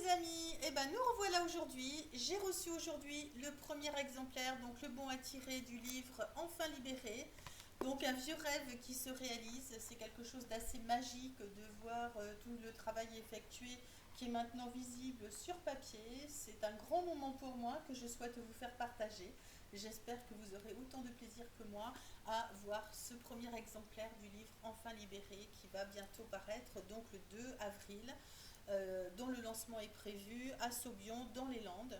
amis, eh ben nous revoilà aujourd'hui. J'ai reçu aujourd'hui le premier exemplaire, donc le bon à tirer du livre Enfin libéré. Donc un vieux rêve qui se réalise, c'est quelque chose d'assez magique de voir tout le travail effectué qui est maintenant visible sur papier. C'est un grand moment pour moi que je souhaite vous faire partager. J'espère que vous aurez autant de plaisir que moi à voir ce premier exemplaire du livre Enfin libéré qui va bientôt paraître, donc le 2 avril, dont le lancement est prévu à Saubion dans les Landes.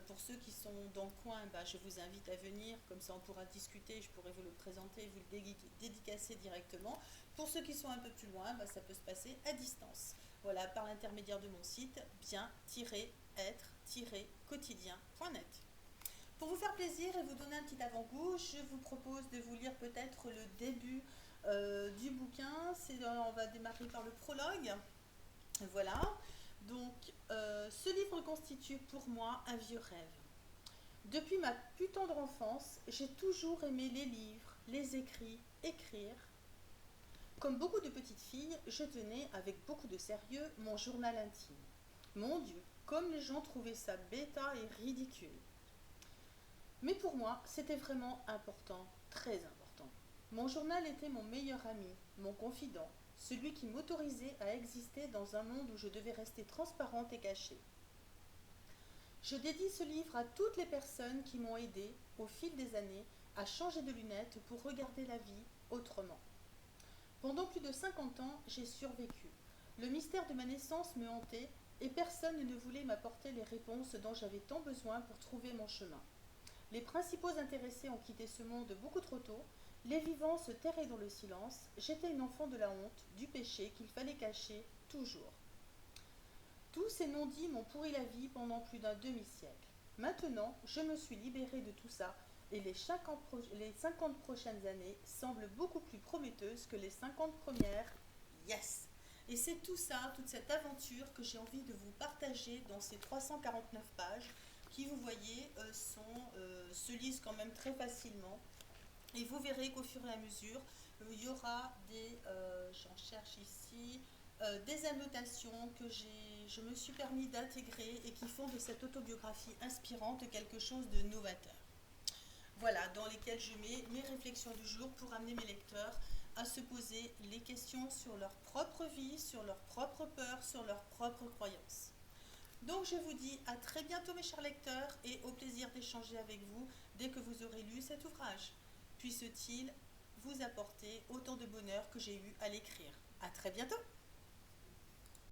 Pour ceux qui sont dans le coin, bah, je vous invite à venir, comme ça on pourra discuter, je pourrai vous le présenter, vous le dédicacer directement. Pour ceux qui sont un peu plus loin, bah, ça peut se passer à distance. Voilà, par l'intermédiaire de mon site bien-être-quotidien.net. Pour vous faire plaisir et vous donner un petit avant-goût, je vous propose de vous lire peut-être le début du bouquin. On va démarrer par le prologue. Voilà, donc ce livre constitue pour moi un vieux rêve. Depuis ma plus tendre enfance, j'ai toujours aimé les livres, les écrits, écrire. Comme beaucoup de petites filles, je tenais avec beaucoup de sérieux mon journal intime. Mon Dieu, comme les gens trouvaient ça bêta et ridicule. Mais pour moi, c'était vraiment important, très important. Mon journal était mon meilleur ami, mon confident, celui qui m'autorisait à exister dans un monde où je devais rester transparente et cachée. Je dédie ce livre à toutes les personnes qui m'ont aidé, au fil des années, à changer de lunettes pour regarder la vie autrement. Pendant plus de 50 ans, j'ai survécu. Le mystère de ma naissance me hantait et personne ne voulait m'apporter les réponses dont j'avais tant besoin pour trouver mon chemin. Les principaux intéressés ont quitté ce monde beaucoup trop tôt, les vivants se terraient dans le silence, j'étais une enfant de la honte, du péché qu'il fallait cacher toujours. Tous ces non-dits m'ont pourri la vie pendant plus d'un demi-siècle. Maintenant, je me suis libérée de tout ça et les 50 prochaines années semblent beaucoup plus prometteuses que les 50 premières. Yes! Et c'est tout ça, toute cette aventure que j'ai envie de vous partager dans ces 349 pages qui, vous voyez, se lisent quand même très facilement. Et vous verrez qu'au fur et à mesure, il y aura j'en cherche ici, des annotations que je me suis permis d'intégrer et qui font de cette autobiographie inspirante quelque chose de novateur. Voilà, dans lesquelles je mets mes réflexions du jour pour amener mes lecteurs à se poser les questions sur leur propre vie, sur leurs propres peurs, sur leurs propres croyances. Donc je vous dis à très bientôt mes chers lecteurs et au plaisir d'échanger avec vous dès que vous aurez lu cet ouvrage. Puisse-t-il vous apporter autant de bonheur que j'ai eu à l'écrire. À très bientôt!